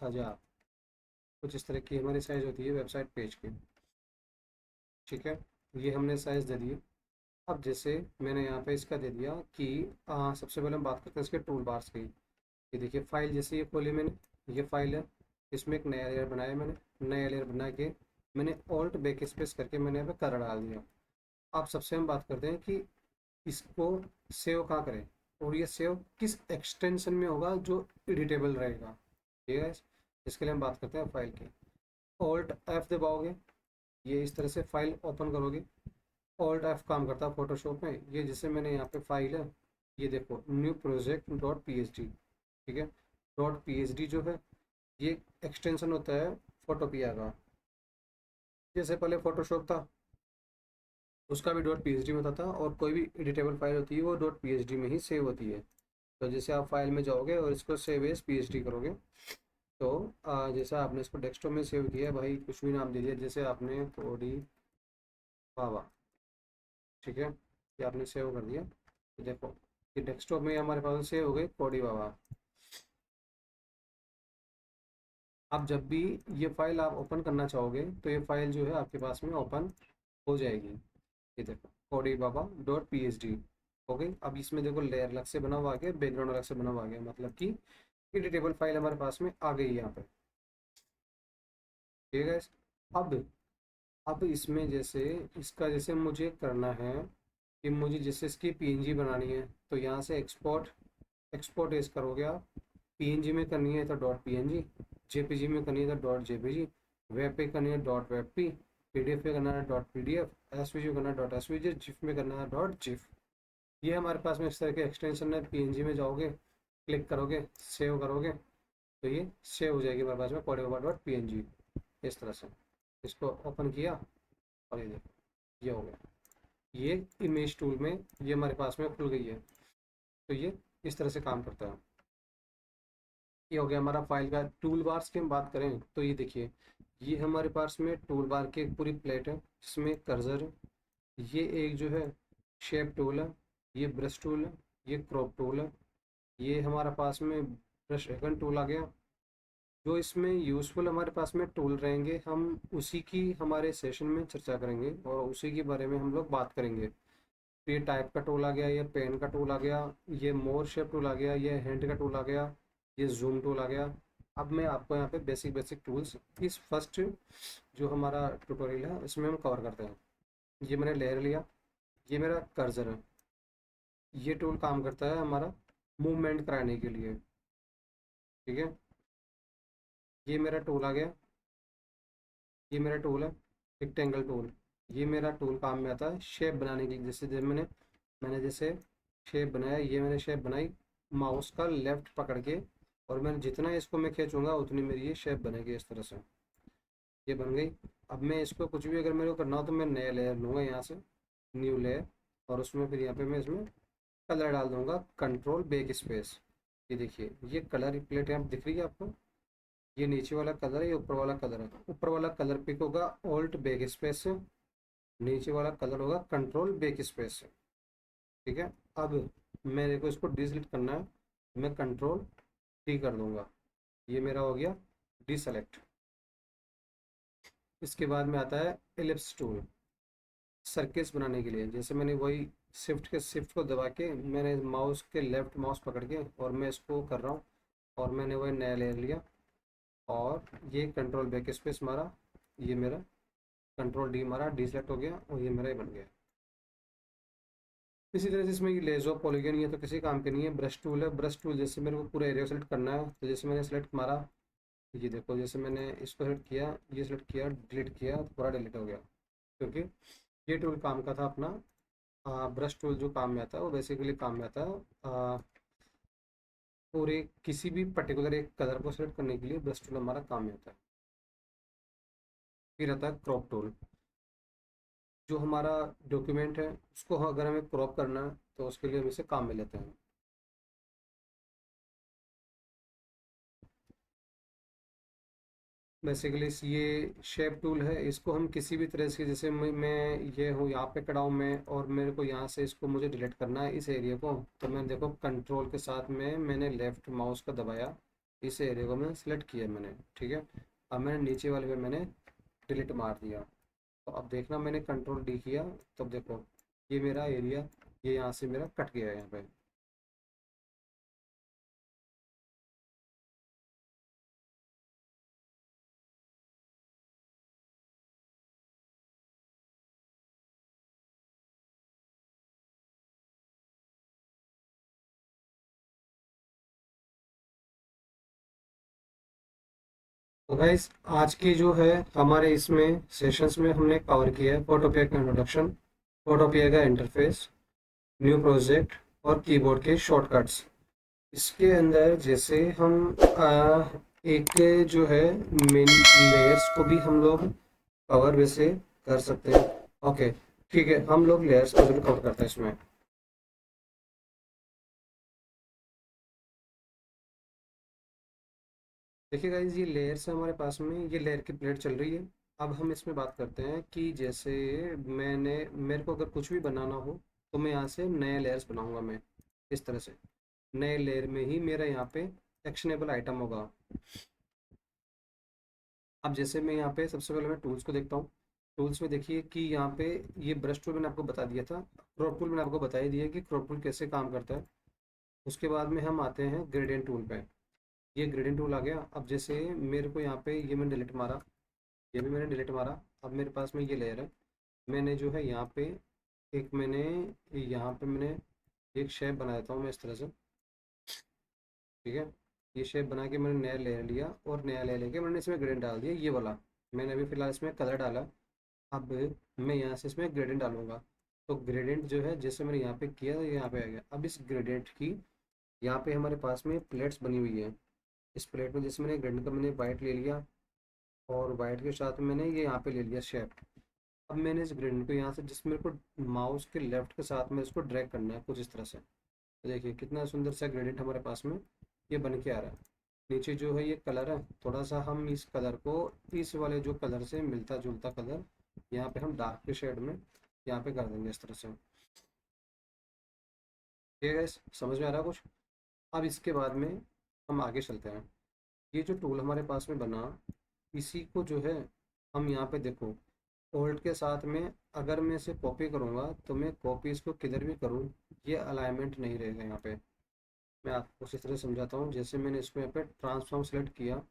1000, कुछ इस तरह की हमारी साइज़ होती है वेबसाइट पेज की। ठीक है, ये हमने साइज़ दे दिए। अब जैसे मैंने यहाँ पे इसका दे दिया कि सबसे पहले हम बात करते हैं इसके टूल बार्स की। ये देखिए फाइल जैसे ये खोली मैंने, ये फाइल है, इसमें एक नया लेयर बनाया मैंने, नया लेयर बना के मैंने ऑल्ट बैक स्पेस करके मैंने यहाँ पे कलर डाल दिया। अब सबसे हम बात करते हैं कि इसको सेव कहाँ करें और ये सेव किस एक्सटेंशन में होगा जो एडिटेबल रहेगा। ठीक है, इसके लिए हम बात करते हैं फाइल की। ऑल्ट एफ दबाओगे, ये इस तरह से फाइल ओपन करोगे। ऑल्ट एफ काम करता है फोटोशॉप में। ये जैसे मैंने यहाँ पे फाइल है, ये देखो new project dot P H D. ठीक है, डॉट पी एच डी जो है ये एक्सटेंशन होता है फोटोपिया का। जैसे पहले फोटोशॉप था उसका भी डॉट पी एच डी में होता था, और कोई भी एडिटेबल फाइल होती है वो डॉट पी एच डी में ही सेव होती है। तो जैसे आप फाइल में जाओगे और इसको save as P H D करोगे, तो जैसे आपने इसको डेस्कटॉप में सेव किया भाई, कुछ भी नाम दे दिया, जैसे आपने कोडी बाबा, ठीक है, ये आपने सेव कर दिया। तो देखो ये डेस्कटॉप में हमारे पास सेव हो गई कोडी बाबा। अब जब भी ये फाइल आप ओपन करना चाहोगे तो ये फाइल जो है आपके पास में ओपन हो जाएगी। ये देखो कोडी बाबा डॉट पी एच डी हो गई। अब इसमें देखो लेयर अलग से बना हुआ आ गया, बैकग्राउंड अलग से बना हुआ आ गया, मतलब कि एडिटेबल फाइल हमारे पास में आ गई यहाँ पे। ठीक है guys? अब इसमें जैसे इसका जैसे मुझे करना है कि मुझे जैसे इसकी पीएनजी बनानी है, तो यहाँ से एक्सपोर्ट, एक्सपोर्ट एज करोगे आप। पीएनजी में करनी है तो डॉट पीएनजी, जेपीजी में करनी है तो डॉट जेपीजी, वेब पे करनी है डॉट वेब पी, पीडीएफ पे करना है डॉट पीडीएफ, एसवीजी करना है डॉट एसवीजी, जिफ में करना है डॉट जिफ। ये हमारे पास में इस तरह के एक्सटेंशन है। पीएनजी में जाओगे, क्लिक करोगे, सेव करोगे, तो ये सेव हो जाएगी हमारे पास में कोडेवा डॉट पीएनजी। इस तरह से इसको ओपन किया और ये देखो ये हो गया। ये इमेज टूल में ये हमारे पास में खुल गई है। तो ये इस तरह से काम करता है। ये हो गया हमारा फाइल का। टूल बार्स की हम बात करें तो ये देखिए, ये हमारे पास में टूल बार की एक पूरी प्लेट है जिसमें कर्सर है। ये एक जो है शेप टूल है, ये ब्रश टूल है, ये क्रॉप टूल है, ये हमारा पास में ब्रश आइकन टूल आ गया। जो इसमें यूज़फुल हमारे पास में टूल रहेंगे हम उसी की हमारे सेशन में चर्चा करेंगे और उसी के बारे में हम लोग बात करेंगे। तो ये टाइप का टूल आ गया, ये पेन का टूल आ गया, ये मोर शेप टूल आ गया, ये हैंड का टूल आ गया, ये जूम टूल आ गया। अब मैं आपको यहाँ पे बेसिक बेसिक टूल्स इस फर्स्ट जो हमारा ट्यूटोरियल है इसमें हम कवर करते हैं। ये मैंने लेयर लिया, ये मेरा कर्सर है। ये टूल काम करता है हमारा मूवमेंट कराने के लिए। ठीक है, ये मेरा टूल आ गया, ये मेरा टूल है रेक्टेंगल टूल। ये मेरा टूल काम में आता है शेप बनाने के लिए। जैसे जब मैंने जैसे शेप बनाया, ये मैंने शेप बनाई माउस का लेफ्ट पकड़ के, और मैंने जितना इसको मैं खींचूंगा उतनी मेरी ये शेप बनेगी इस तरह से। ये बन गई। अब मैं इसको कुछ भी अगर मेरे को करना हो तो मैं नया लेयर लूँगा यहाँ से, न्यू लेयर, और उसमें फिर यहाँ पे मैं इसमें कलर डाल दूंगा, कंट्रोल बैक स्पेस। ये देखिए ये कलर प्लेट यहाँ पे दिख रही है आपको, ये नीचे वाला कलर है, ये ऊपर वाला कलर है। ऊपर वाला कलर पिक होगा ऑल्ट बैक स्पेस से, नीचे वाला कलर होगा कंट्रोल बैक स्पेस से। ठीक है, अब मेरे को इसको डिलीट करना है, मैं कंट्रोल डी कर दूंगा, ये मेरा हो गया डिसेलेक्ट। इसके बाद में आता है एलिप्स टूल सर्किल्स बनाने के लिए। जैसे मैंने वही शिफ्ट को दबा के मैंने माउस के लेफ्ट माउस पकड़ के और मैं इसको कर रहा हूँ, और मैंने वही नया लेयर लिया और ये कंट्रोल बैक स्पेस मारा, ये मेरा कंट्रोल डी मारा, डी सेलेक्ट हो गया और ये मेरा ही बन गया। इसी तरह से इसमें ये लेजो पॉलीगन ये तो किसी काम के नहीं है। ब्रश टूल है, ब्रश टूल जैसे मेरे को पूरा एरिया सेलेक्ट करना है, तो जैसे मैंने सेलेक्ट मारा, ये देखो जैसे मैंने इसको सेलेक्ट किया, ये सेलेक्ट किया, डिलीट किया तो पूरा डिलीट हो गया। क्योंकि ये टूल काम का था अपना, ब्रश टूल जो काम में आता है वो बेसिकली काम में आता है पूरे किसी भी पर्टिकुलर एक कलर को सेलेक्ट करने के लिए ब्रश टूल हमारा काम में आता है। फिर आता है क्रॉप टूल। जो हमारा डॉक्यूमेंट है उसको अगर हमें क्रॉप करना है तो उसके लिए हम इसे काम में लेते हैं। बेसिकली ये शेप टूल है, इसको हम किसी भी तरह से, जैसे मैं ये हूँ यहाँ पे खड़ा हूँ मैं, और मेरे को यहाँ से इसको मुझे डिलीट करना है इस एरिया को, तो मैं देखो कंट्रोल के साथ में मैंने लेफ्ट माउस का दबाया इस एरिया को मैंने सेलेक्ट किया मैंने, ठीक है। अब मैंने नीचे वाले पे मैंने डिलीट मार दिया। तो अब देखना मैंने कंट्रोल डी किया, तब देखो ये मेरा एरिया, ये यहाँ से मेरा कट गया है यहाँ पे। तो गाइस आज की जो है हमारे इसमें सेशंस में हमने कवर किया है फोटोपिया का इंट्रोडक्शन, फोटोपिया का इंटरफेस, न्यू प्रोजेक्ट और कीबोर्ड के शॉर्टकट्स। इसके अंदर जैसे हम एक जो है मेन लेयर्स को भी हम लोग कवर वैसे कर सकते हैं। ओके, ठीक है, हम लोग लेयर्स को जरूर कवर करते हैं इसमें। देखिए गाइस, ये लेयर्स है हमारे पास में, ये लेयर की प्लेट चल रही है। अब हम इसमें बात करते हैं कि जैसे मेरे को अगर कुछ भी बनाना हो तो मैं यहाँ से नए लेयर्स बनाऊंगा मैं, इस तरह से। नए लेयर में ही मेरा यहाँ पे एक्शनेबल आइटम होगा। अब जैसे मैं यहाँ पे सबसे पहले मैं टूल्स को देखता हूँ। टूल्स में देखिए कि यहाँ पे ये ब्रश टूल मैंने आपको बता दिया था, क्रॉप टूल मैंने आपको बता ही दिया कि क्रॉप टूल कैसे काम करता है। उसके बाद में हम आते हैं ग्रेडियंट टूल पे। ये ग्रेडियंट टूल आ गया। अब जैसे मेरे को यहाँ पे ये मैंने डिलीट मारा, ये भी मैंने डिलीट मारा। अब मेरे पास में ये लेयर है, मैंने जो है यहाँ पे एक मैंने यहाँ पे मैंने एक शेप बना देता हूँ मैं इस तरह से, ठीक है। ये शेप बना के मैंने नया लेयर लिया और नया लेयर लेके मैंने इसमें ग्रेडियंट डाल दिया, ये वाला। मैंने अभी फिलहाल इसमें कलर डाला। अब मैं यहाँ से इसमें ग्रेडियंट डालूंगा। तो ग्रेडियंट जो है जैसे मैंने यहाँ पे किया तो ये यहाँ पे आ गया। अब इस ग्रेडियंट की यहाँ पे हमारे पास में प्लेट्स बनी हुई है। इस प्लेट में जैसे मैंने ग्रेडियंट का मैंने वाइट ले लिया और वाइट के साथ में मैंने ये यहाँ पे ले लिया शेप। अब मैंने इस ग्रेडियंट को यहाँ से जिस मेरे को माउस के लेफ्ट के साथ में इसको ड्रैग करना है कुछ इस तरह से। तो देखिए कितना सुंदर सा ग्रेडियंट हमारे पास में ये बन के आ रहा है। नीचे जो है ये कलर है, थोड़ा सा हम इस कलर को इस वाले जो कलर से मिलता जुलता कलर यहाँ पे हम डार्क के शेड में यहाँ पे कर देंगे इस तरह से। ठीक है guys, समझ में आ रहा है कुछ? अब इसके बाद में हम आगे चलते हैं। ये जो टूल हमारे पास में बना, इसी को जो है हम यहाँ पे देखो ओल्ड के साथ में अगर मैं इसे कॉपी करूँगा तो मैं कॉपी इसको किधर भी करूँ ये अलाइनमेंट नहीं रहेगा यहाँ पे। मैं आपको उसी तरह समझाता हूँ। जैसे मैंने इसको यहाँ पे ट्रांसफॉर्म सेलेक्ट किया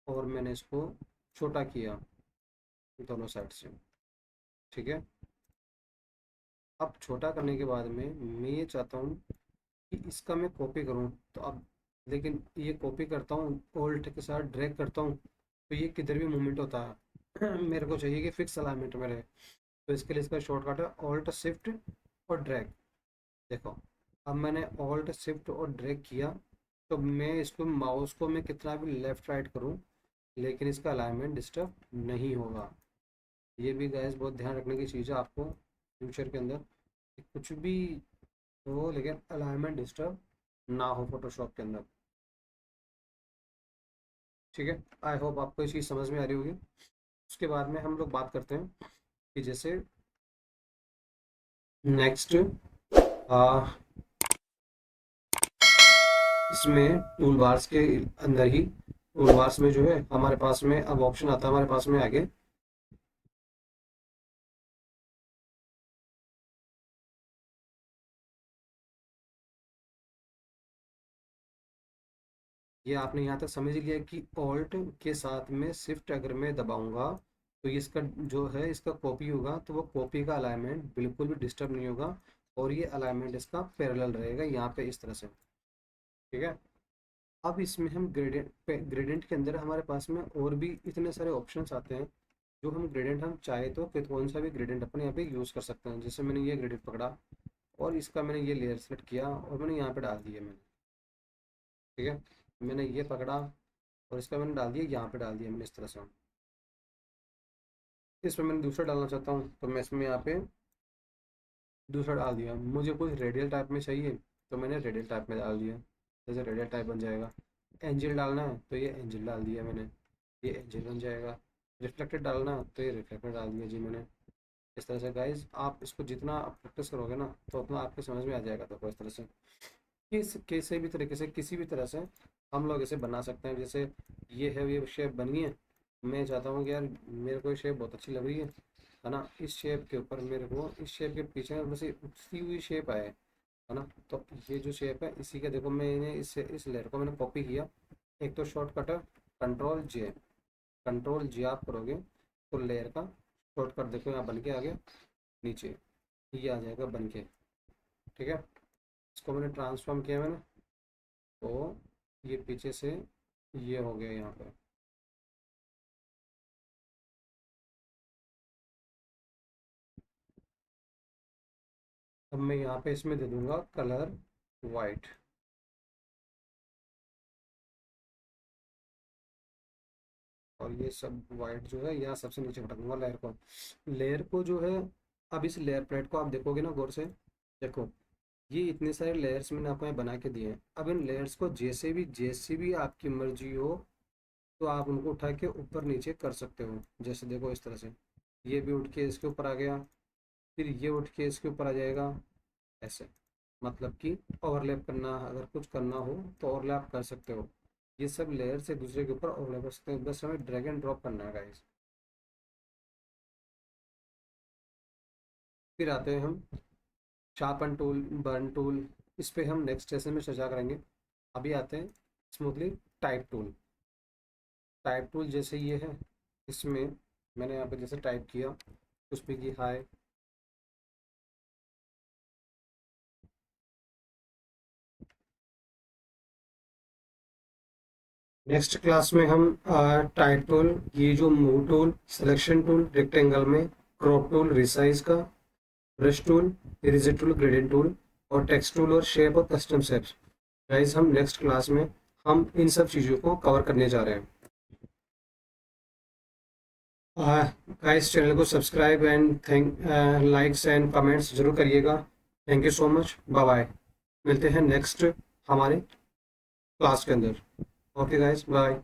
और मैंने इसको छोटा किया दोनों साइड से, ठीक है। अब छोटा करने के बाद में मैं ये चाहता हूँ कि इसका मैं कॉपी करूँ, तो अब लेकिन ये कॉपी करता हूँ ऑल्ट के साथ ड्रैग करता हूँ तो ये किधर भी मूवमेंट होता है मेरे को चाहिए कि फिक्स अलाइनमेंट में रहे। तो इसके लिए इसका शॉर्टकट है ऑल्ट शिफ्ट और ड्रैग। देखो अब मैंने ऑल्ट शिफ्ट और ड्रैग किया तो मैं इसको माउस को मैं कितना भी लेफ्ट राइट करूँ लेकिन इसका अलाइनमेंट डिस्टर्ब नहीं होगा। ये भी गैस बहुत ध्यान रखने की चीज़ है आपको फ्यूचर के अंदर कि कुछ भी हो लेकिन अलाइनमेंट डिस्टर्ब ना हो फोटोशॉप के अंदर, ठीक है। आई होप आपको ये चीज़ समझ में आ रही होगी। उसके बाद में हम लोग बात करते हैं कि जैसे नेक्स्ट इसमें टूल बार्स के अंदर ही टूल बार्स में जो है हमारे पास में अब ऑप्शन आता है हमारे पास में आगे। ये आपने यहाँ तक समझ लिया कि ऑल्ट के साथ में शिफ्ट अगर मैं दबाऊंगा तो ये इसका जो है इसका कॉपी होगा तो वो कॉपी का अलाइनमेंट बिल्कुल भी डिस्टर्ब नहीं होगा और ये अलाइनमेंट इसका पैरेलल रहेगा यहाँ पे इस तरह से, ठीक है। अब इसमें हम ग्रेडियंट ग्रेडियंट के अंदर हमारे पास में और भी इतने सारे ऑप्शंस आते हैं जो हम ग्रेडियंट हम चाहे तो कौन सा भी ग्रेडियंट अपने यहाँ पे यूज़ कर सकते हैं। जैसे मैंने ये ग्रेडियंट पकड़ा और इसका मैंने ये लेयर सेलेक्ट किया और मैंने यहाँ पे डाल दिया मैंने, ठीक है। मैंने ये पकड़ा और इसका मैंने डाल दिया यहाँ पे डाल दिया मैंने इस तरह से। इसमें मैंने दूसरा डालना चाहता हूँ तो मैं इसमें यहाँ पे दूसरा डाल दिया। मुझे कुछ रेडियल टाइप में चाहिए तो मैंने रेडियल टाइप में डाल दिया, जैसे रेडियल टाइप बन जाएगा। एंजल डालना है तो ये एंजल डाल दिया मैंने, ये एंजल बन जाएगा। रिफ्लेक्टेड डालना है तो ये रिफ्लेक्टेड डाल दिया जी मैंने। इस तरह से गाइज आप इसको जितना आप प्रैक्टिस करोगे ना तो उतना आपके समझ में आ जाएगा। तो इस तरह से किसी भी तरीके से किसी भी तरह से हम लोग इसे बना सकते हैं। जैसे ये शेप बन गई है, मैं चाहता हूँ कि यार मेरे को ये शेप बहुत अच्छी लग रही है ना। इस शेप के ऊपर मेरे को इस शेप के पीछे बस उठती हुई शेप आए, है ना। तो ये जो शेप है इसी का देखो, मैंने इस लेयर को मैंने कॉपी किया। एक तो शॉर्टकट है कंट्रोल J, कंट्रोल J आप करोगे तो लेयर का शॉर्टकट देखो यहाँ बन के आ गया, नीचे ये आ जाएगा बन के। ठीक है, इसको मैंने ट्रांसफॉर्म किया मैंने, तो ये पीछे से ये हो गया यहाँ पे। अब मैं यहाँ पे इसमें दे दूंगा कलर वाइट। और ये सब वाइट जो है यहाँ सबसे नीचे भटक दूंगा लेयर को जो है। अब इस लेयर प्लेट को आप देखोगे ना गौर से, देखो ये इतने सारे लेयर्स मैंने आपको यहाँ बना के दिए हैं। अब इन लेयर्स को जैसे भी आपकी मर्जी हो तो आप उनको उठा के ऊपर नीचे कर सकते हो। जैसे देखो इस तरह से ये भी उठ के इसके ऊपर आ गया, फिर ये उठ के इसके ऊपर आ जाएगा, ऐसे। मतलब कि ओवरलैप करना, अगर कुछ करना हो तो ओवरलैप कर सकते हो। ये सब लेयर से दूसरे के ऊपर ओवरलैप कर सकते हैं, बस हमें ड्रैग एंड ड्रॉप करना है गाइस। फिर आते हैं हम शार्पन टूल, बर्न टूल, इस पे हम नेक्स्ट सेशन में चर्चा करेंगे। अभी आते हैं smoothly type tool. Type tool जैसे ये है, इसमें मैंने यहाँ पे जैसे टाइप किया उस पर की हाई। नेक्स्ट क्लास में हम टाइप टूल, ये जो move tool, selection tool rectangle में, क्रॉप टूल रिसाइज का, brush tool, eraser tool, gradient tool, और टेक्स्ट टूल और शेप और कस्टम शेप्स, गाइस हम नेक्स्ट क्लास में हम इन सब चीज़ों को कवर करने जा रहे हैं। गाइस चैनल को subscribe and likes and comments जरूर करिएगा। Thank you so much, bye bye. मिलते हैं नेक्स्ट हमारे क्लास के अंदर। Okay guys, bye.